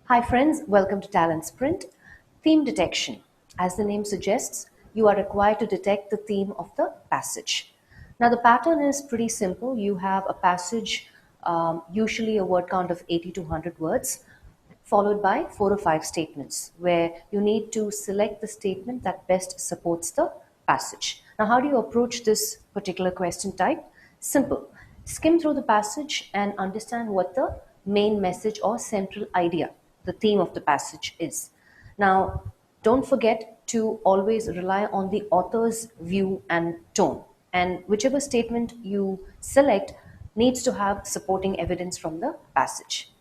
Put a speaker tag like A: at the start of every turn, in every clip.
A: Hi friends, welcome to TalentSprint. Theme detection. As the name suggests, you are required to detect the theme of the passage. Now the pattern is pretty simple. You have a passage, usually a word count of 80 to 100 words, followed by 4 or 5 statements where you need to select the statement that best supports the passage. Now how do you approach this particular question type? Simple. Skim through the passage and understand what the main message or central idea, the theme of the passage is. Now, don't forget to always rely on the author's view and tone. And whichever statement you select needs to have supporting evidence from the passage.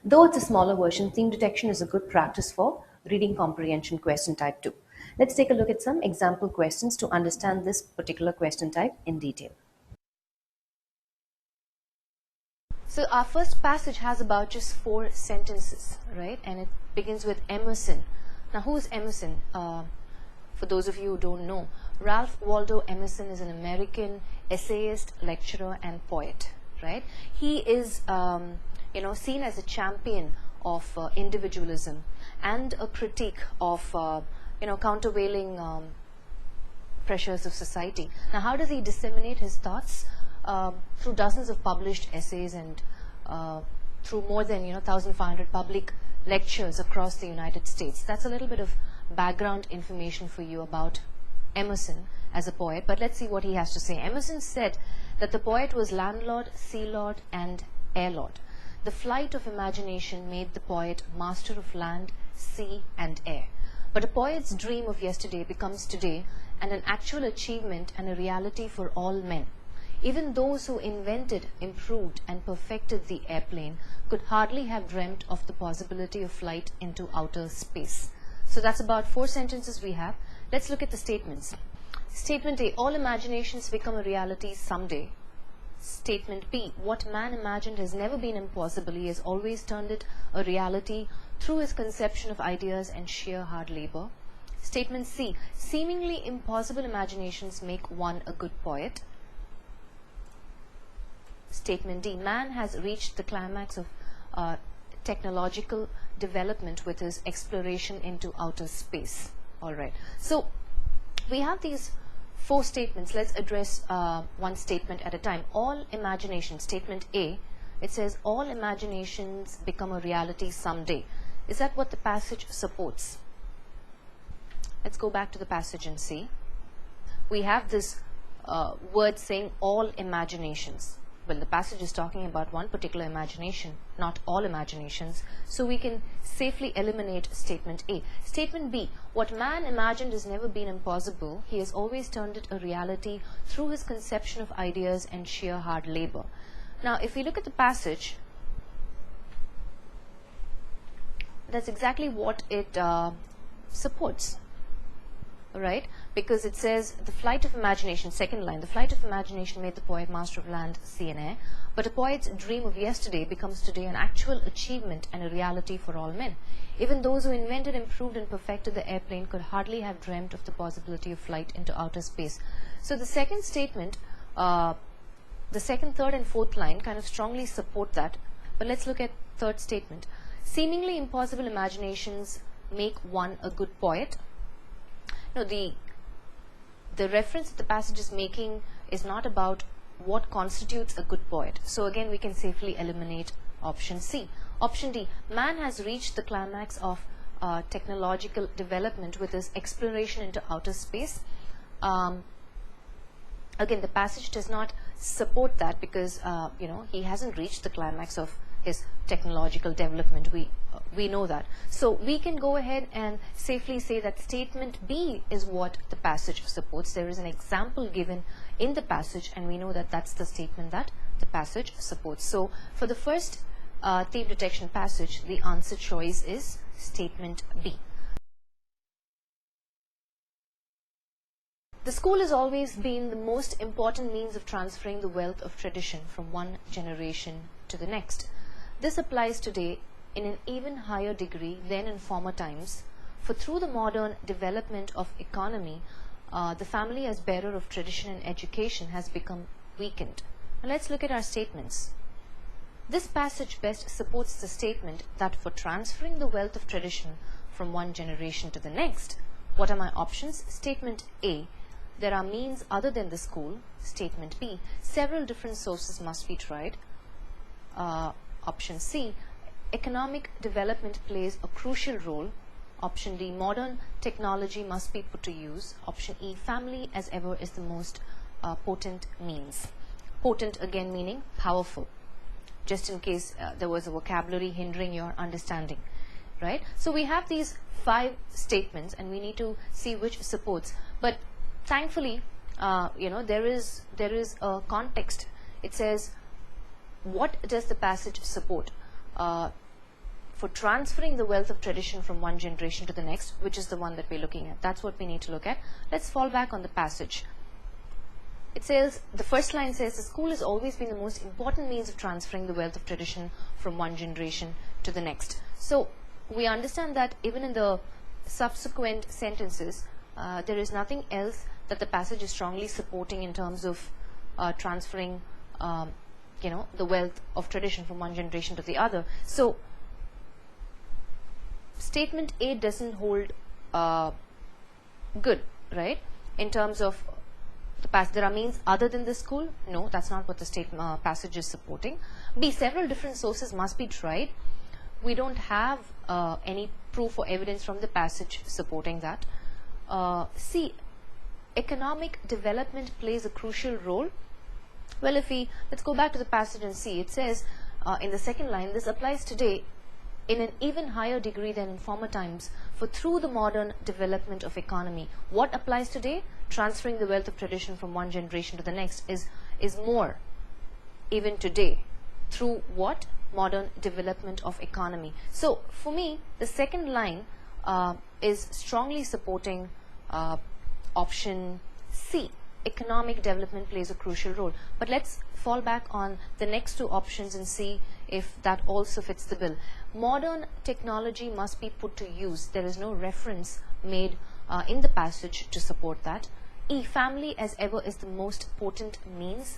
A: Though it's a smaller version, theme detection is a good practice for reading comprehension question type 2. Let's take a look at some example questions to understand this particular question type in detail.
B: So our first passage has about just 4 sentences, right? And it begins with Emerson. Now, who is Emerson? For those of you who don't know, Ralph Waldo Emerson is an American essayist, lecturer, and poet, right? He is, seen as a champion of individualism and a critique of, countervailing pressures of society. Now, how does he disseminate his thoughts? Through dozens of published essays and through more than 1,500 public lectures across the United States. That's a little bit of background information for you about Emerson as a poet, but let's see what he has to say. Emerson said that the poet was landlord, sea lord, and air lord. The flight of imagination made the poet master of land, sea, and air. But a poet's dream of yesterday becomes today, and an actual achievement and a reality for all men. Even those who invented, improved, and perfected the airplane could hardly have dreamt of the possibility of flight into outer space. So that's about 4 sentences we have. Let's look at the statements. Statement A, all imaginations become a reality someday. Statement B, what man imagined has never been impossible. He has always turned it a reality through his conception of ideas and sheer hard labor. Statement C, seemingly impossible imaginations make one a good poet. Statement D, man has reached the climax of technological development with his exploration into outer space. All right. So we have these 4 statements. Let's address one statement at a time. All imagination. Statement A, it says all imaginations become a reality someday. Is that what the passage supports? Let's go back to the passage and see. We have this word saying all imaginations. Well, the passage is talking about one particular imagination, not all imaginations, so we can safely eliminate statement A. Statement B, what man imagined has never been impossible. He has always turned it a reality through his conception of ideas and sheer hard labor. Now, if we look at the passage, that's exactly what it supports. Right? Because it says the flight of imagination, second line, the flight of imagination made the poet master of land, sea and air, but a poet's dream of yesterday becomes today an actual achievement and a reality for all men. Even those who invented, improved and perfected the airplane could hardly have dreamt of the possibility of flight into outer space. So the second statement, the second, third and fourth line kind of strongly support that, but let's look at third statement. Seemingly impossible imaginations make one a good poet. No, the reference that the passage is making is not about what constitutes a good poet. So again, we can safely eliminate option C. Option D, man has reached the climax of technological development with his exploration into outer space. Again, the passage does not support that because, he hasn't reached the climax of his technological development. We know that. So we can go ahead and safely say that statement B is what the passage supports. There is an example given in the passage and we know that that's the statement that the passage supports. So for the first theme detection passage, the answer choice is statement B. The school has always been the most important means of transferring the wealth of tradition from one generation to the next. This applies today in an even higher degree than in former times, for through the modern development of economy, the family as bearer of tradition and education has become weakened. Now let's look at our statements. This passage best supports the statement that for transferring the wealth of tradition from one generation to the next. What are my options? Statement A, there are means other than the school. Statement B, several different sources must be tried. Option C, economic development plays a crucial role. Option D, modern technology must be put to use. Option E, family as ever is the most potent means. Potent again meaning powerful, just in case there was a vocabulary hindering your understanding, right? So we have these 5 statements and we need to see which supports. But thankfully, there is a context. It says, what does the passage support? For transferring the wealth of tradition from one generation to the next, which is the one that we're looking at. That's what we need to look at. Let's fall back on the passage. It says, the first line says, the school has always been the most important means of transferring the wealth of tradition from one generation to the next. So we understand that even in the subsequent sentences, there is nothing else that the passage is strongly supporting in terms of transferring the wealth of tradition from one generation to the other. So statement A doesn't hold good, right? In terms of the passage, there are means other than the school. No, that's not what the passage is supporting. B, several different sources must be tried. We don't have any proof or evidence from the passage supporting that. C, economic development plays a crucial role. Well, let's go back to the passage and see. It says in the second line, this applies today in an even higher degree than in former times, for through the modern development of economy. What applies today? Transferring the wealth of tradition from one generation to the next is more even today. Through what? Modern development of economy. So for me, the second line is strongly supporting option C. Economic development plays a crucial role. But let's fall back on the next 2 options and see if that also fits the bill. Modern technology must be put to use. There is no reference made in the passage to support that. E, family as ever is the most potent means.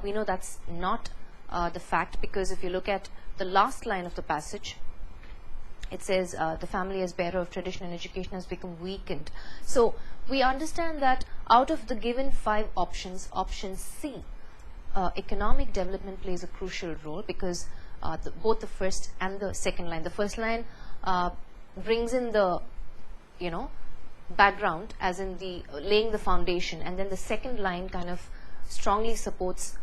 B: We know that's not the fact, because if you look at the last line of the passage, it says the family as bearer of tradition and education has become weakened. So we understand that out of the given 5 options, option C, economic development plays a crucial role, because both the first and the second line. The first line brings in the background, as in the laying the foundation, and then the second line kind of strongly supports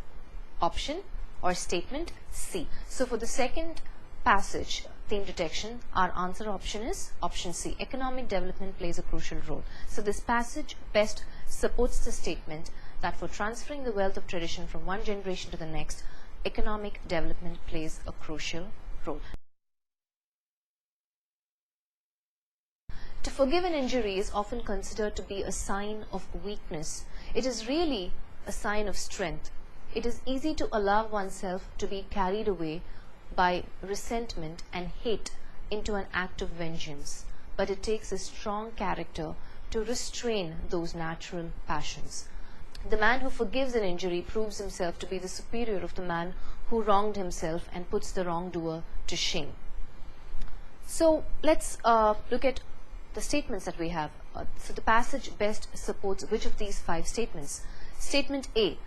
B: option or statement C. So for the second passage, theme detection, our answer option is option C. Economic development plays a crucial role. So this passage best supports the statement that for transferring the wealth of tradition from one generation to the next, economic development plays a crucial role. To forgive an injury is often considered to be a sign of weakness. It is really a sign of strength. It is easy to allow oneself to be carried away by resentment and hate into an act of vengeance, but it takes a strong character to restrain those natural passions. The man who forgives an injury proves himself to be the superior of the man who wronged himself and puts the wrongdoer to shame. So let's look at the statements that we have. So the passage best supports which of these 5 statements? Statement A,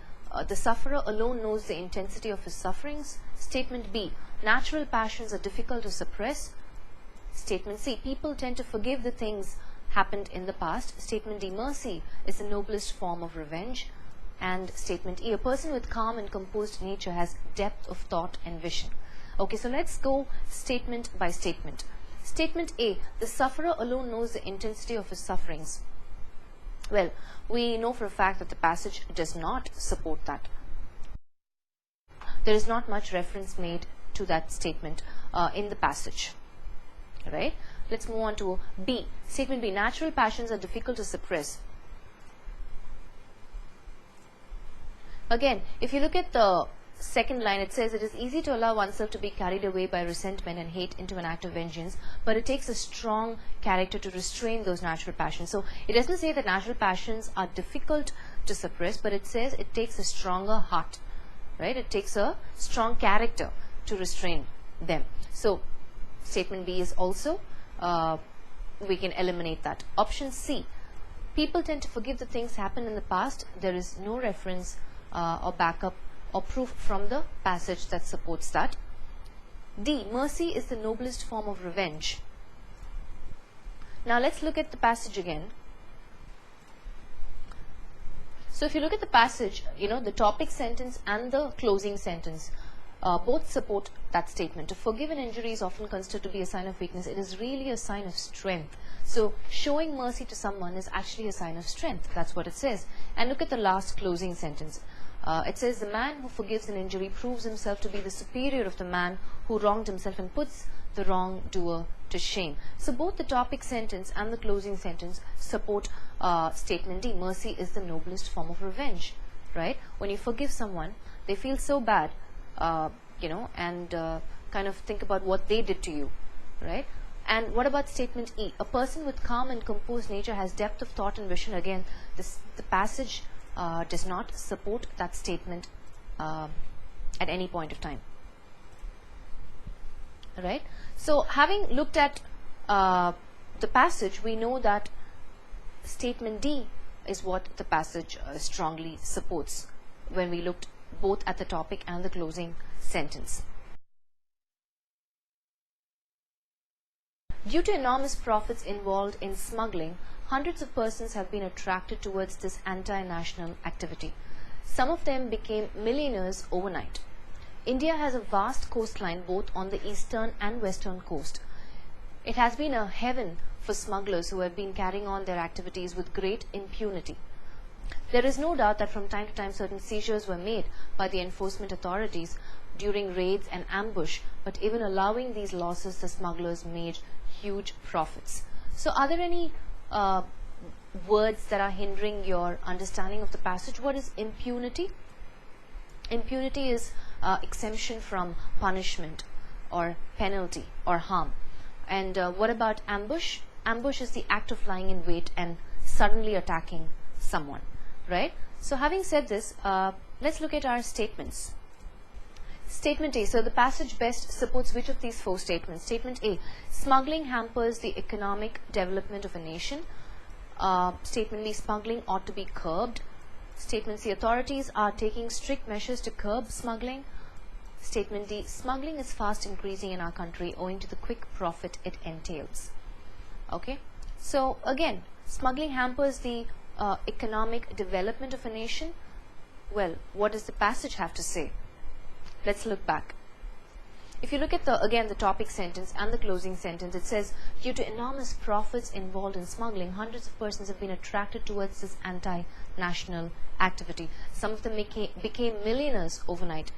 B: the sufferer alone knows the intensity of his sufferings. Statement B, natural passions are difficult to suppress. Statement C, people tend to forgive the things happened in the past. Statement D, mercy is the noblest form of revenge. And statement E, a person with calm and composed nature has depth of thought and vision. Okay, so let's go statement by statement. Statement A, the sufferer alone knows the intensity of his sufferings. Well, we know for a fact that the passage does not support that. There is not much reference made to that statement in the passage. Right? Let's move on to B. Statement B, natural passions are difficult to suppress. Again, if you look at the second line, it says it is easy to allow oneself to be carried away by resentment and hate into an act of vengeance, but it takes a strong character to restrain those natural passions. So it doesn't say that natural passions are difficult to suppress, but it says it takes a stronger heart, right? It takes a strong character to restrain them. So statement B is also, we can eliminate that. Option C, people tend to forgive the things happened in the past. There is no reference or backup or proof from the passage that supports that. D, mercy is the noblest form of revenge. Now let's look at the passage again. So if you look at the passage, the topic sentence and the closing sentence both support that statement. To forgive an injury is often considered to be a sign of weakness. It is really a sign of strength. So showing mercy to someone is actually a sign of strength. That's what it says. And look at the last closing sentence. It says, the man who forgives an injury proves himself to be the superior of the man who wronged himself and puts the wrongdoer to shame. So both the topic sentence and the closing sentence support statement D. Mercy is the noblest form of revenge, right? When you forgive someone, they feel so bad, and kind of think about what they did to you, right? And what about statement E? A person with calm and composed nature has depth of thought and vision. Again, the passage does not support that statement at any point of time. Right? So having looked at the passage, we know that statement D is what the passage strongly supports when we looked both at the topic and the closing sentence. Due to enormous profits involved in smuggling, hundreds of persons have been attracted towards this anti-national activity. Some of them became millionaires overnight. India has a vast coastline both on the eastern and western coast. It has been a heaven for smugglers who have been carrying on their activities with great impunity. There is no doubt that from time to time certain seizures were made by the enforcement authorities during raids and ambush, but even allowing these losses, the smugglers made huge profits. So are there any words that are hindering your understanding of the passage? What is impunity? Impunity is exemption from punishment or penalty or harm. And what about ambush? Ambush is the act of lying in wait and suddenly attacking someone, right? So having said this, let's look at our statements. Statement A. So the passage best supports which of these four statements? Statement A. Smuggling hampers the economic development of a nation. Statement B. Smuggling ought to be curbed. Statement C. Authorities are taking strict measures to curb smuggling. Statement D. Smuggling is fast increasing in our country owing to the quick profit it entails. Okay. So again, smuggling hampers the economic development of a nation. Well, what does the passage have to say? Let's look back. If you look at the topic sentence and the closing sentence, it says, due to enormous profits involved in smuggling, hundreds of persons have been attracted towards this anti-national activity. Some of them became millionaires overnight.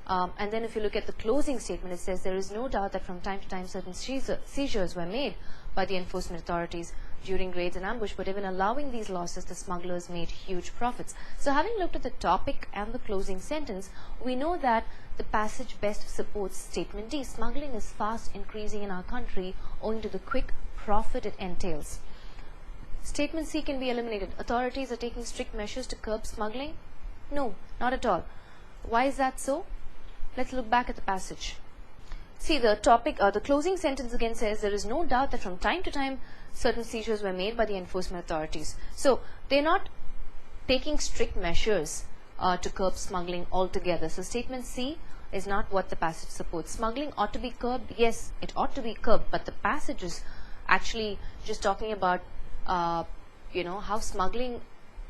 B: And then if you look at the closing statement, it says, there is no doubt that from time to time certain seizures were made by the enforcement authorities during raids and ambush, but even allowing these losses, the smugglers made huge profits. So having looked at the topic and the closing sentence, we know that the passage best supports statement D. Smuggling is fast increasing in our country owing to the quick profit it entails. Statement C can be eliminated. Authorities are taking strict measures to curb smuggling? No, not at all. Why is that so? Let's look back at the passage. See, the closing sentence again says, there is no doubt that from time to time certain seizures were made by the enforcement authorities. So they're not taking strict measures to curb smuggling altogether. So statement C is not what the passage supports. Smuggling ought to be curbed. Yes, it ought to be curbed, but the passage is actually just talking about how smuggling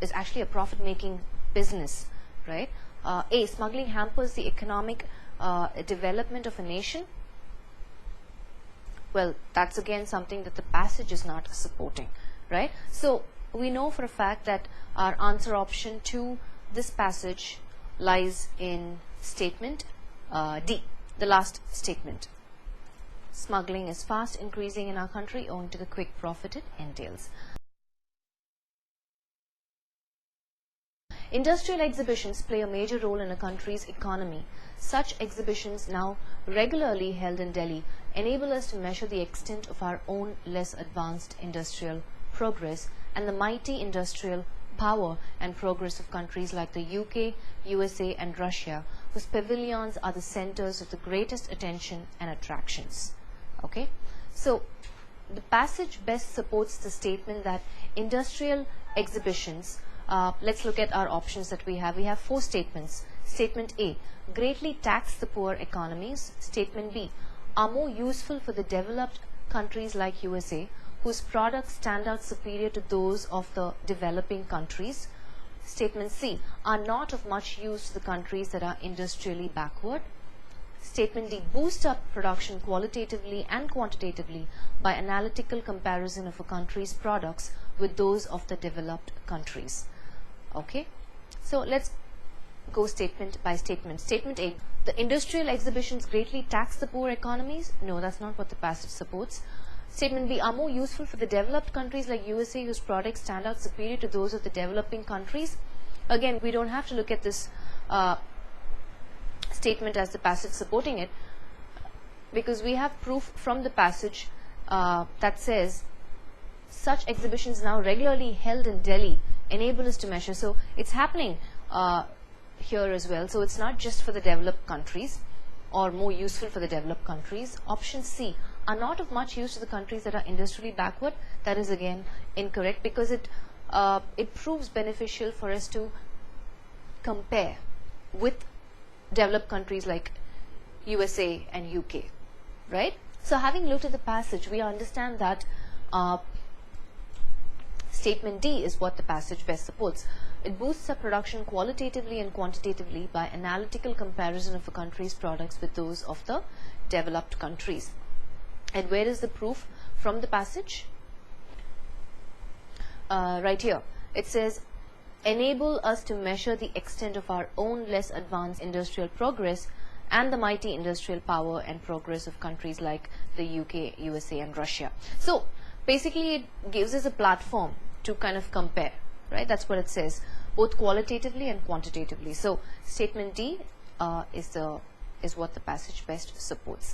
B: is actually a profit-making business, right? A, smuggling hampers the economic development of a nation. Well, that's again something that the passage is not supporting, right? So we know for a fact that our answer option to this passage lies in statement D, the last statement. Smuggling is fast increasing in our country owing to the quick profit it entails. Industrial exhibitions play a major role in a country's economy. Such exhibitions, now regularly held in Delhi, enable us to measure the extent of our own less advanced industrial progress and the mighty industrial power and progress of countries like the UK, USA and Russia, whose pavilions are the centers of the greatest attention and attractions. Okay, so the passage best supports the statement that industrial exhibitions, let's look at our options that we have. We have 4 statements. Statement A, greatly tax the poor economies. Statement B, are more useful for the developed countries like USA, whose products stand out superior to those of the developing countries. Statement C, are not of much use to the countries that are industrially backward. Statement D, boost up production qualitatively and quantitatively by analytical comparison of a country's products with those of the developed countries. Okay, so let's go statement by statement. Statement A, the industrial exhibitions greatly tax the poor economies. No, that's not what the passage supports. Statement B, are more useful for the developed countries like USA, whose products stand out superior to those of the developing countries. Again, we don't have to look at this statement as the passage supporting it, because we have proof from the passage that says such exhibitions now regularly held in Delhi enable us to measure. So it's happening here as well. So it's not just for the developed countries or more useful for the developed countries. Option C, are not of much use to the countries that are industrially backward. That is again incorrect, because it proves beneficial for us to compare with developed countries like USA and UK, right? So having looked at the passage, we understand that statement D is what the passage best supports. It boosts up production qualitatively and quantitatively by analytical comparison of a country's products with those of the developed countries. And where is the proof from the passage? Right here. It says, enable us to measure the extent of our own less advanced industrial progress and the mighty industrial power and progress of countries like the UK, USA and Russia. So basically it gives us a platform to kind of compare, right? That's what it says, both qualitatively and quantitatively. So statement D is what the passage best supports.